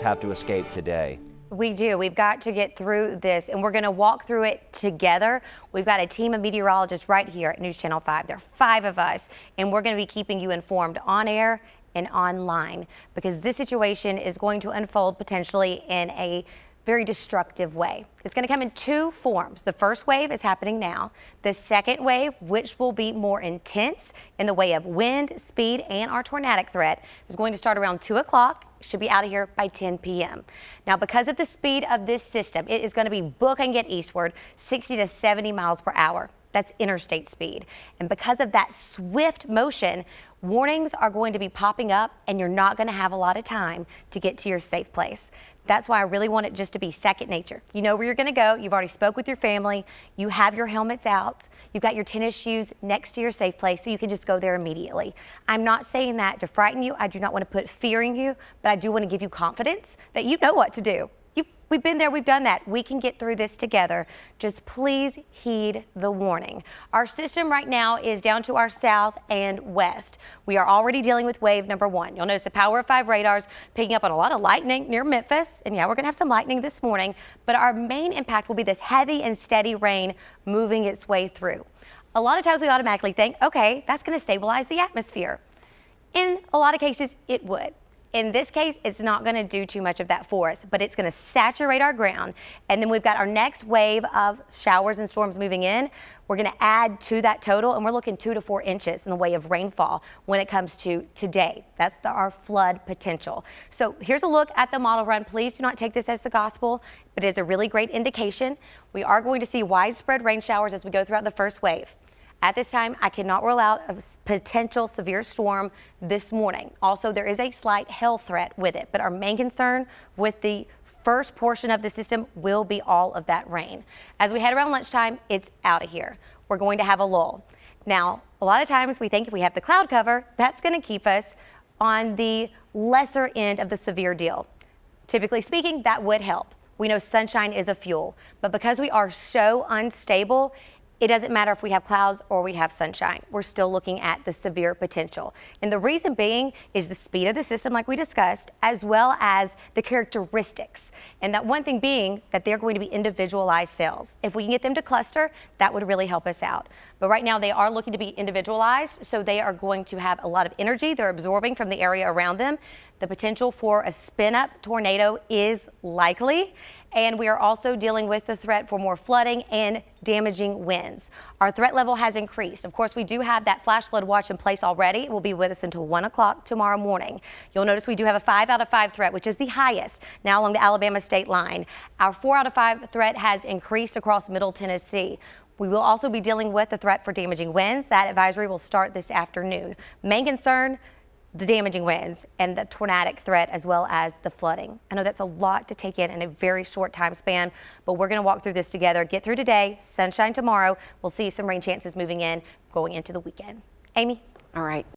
just have to escape today. We do. We've got to get through this, and we're going to walk through it together. We've got a team of meteorologists right here at News Channel 5. There are 5 of us, and we're going to be keeping you informed on air and online because this situation is going to unfold potentially in a very destructive way. It's going to come in 2 forms. The first wave is happening now. The second wave, which will be more intense in the way of wind, speed, and our tornadic threat, is going to start around 2 o'clock. Should be out of here by 10 p.m. Now, because of the speed of this system, it is going to be booking it eastward 60 to 70 miles per hour. That's interstate speed. And because of that swift motion, warnings are going to be popping up and you're not going to have a lot of time to get to your safe place. That's why I really want it just to be second nature. You know where you're going to go. You've already spoke with your family. You have your helmets out. You've got your tennis shoes next to your safe place so you can just go there immediately. I'm not saying that to frighten you. I do not want to put fear in you, but I do want to give you confidence that you know what to do. We've been there, we've done that. We can get through this together. Just please heed the warning. Our system right now is down to our south and west. We are already dealing with wave number 1. You'll notice the Power 5 radars picking up on a lot of lightning near Memphis. And yeah, we're gonna have some lightning this morning, but our main impact will be this heavy and steady rain moving its way through. A lot of times we automatically think, okay, that's gonna stabilize the atmosphere. In a lot of cases, it would. In this case, it's not going to do too much of that for us, but it's going to saturate our ground. And then we've got our next wave of showers and storms moving in. We're going to add to that total, and we're looking 2 to 4 inches in the way of rainfall when it comes to today. That's our flood potential. So here's a look at the model run. Please do not take this as the gospel, but it is a really great indication. We are going to see widespread rain showers as we go throughout the first wave. At this time, I cannot rule out a potential severe storm this morning. Also, there is a slight hail threat with it, but our main concern with the first portion of the system will be all of that rain. As we head around lunchtime, it's out of here. We're going to have a lull. Now, a lot of times we think if we have the cloud cover, that's going to keep us on the lesser end of the severe deal. Typically speaking, that would help. We know sunshine is a fuel, but because we are so unstable, it doesn't matter if we have clouds or we have sunshine. We're still looking at the severe potential. And the reason being is the speed of the system, like we discussed, as well as the characteristics. And that one thing being that they're going to be individualized cells. If we can get them to cluster, that would really help us out. But right now they are looking to be individualized, so they are going to have a lot of energy they're absorbing from the area around them. The potential for a spin-up tornado is likely. And we are also dealing with the threat for more flooding and damaging winds. Our threat level has increased. Of course, we do have that flash flood watch in place already. It will be with us until 1 o'clock tomorrow morning. You'll notice we do have a 5 out of 5 threat, which is the highest now along the Alabama state line. Our 4 out of 5 threat has increased across Middle Tennessee. We will also be dealing with the threat for damaging winds. That advisory will start this afternoon. Main concern, the damaging winds and the tornadic threat as well as the flooding. I know that's a lot to take in a very short time span, but we're going to walk through this together, get through today, sunshine tomorrow. We'll see some rain chances moving in going into the weekend. Amy? All right.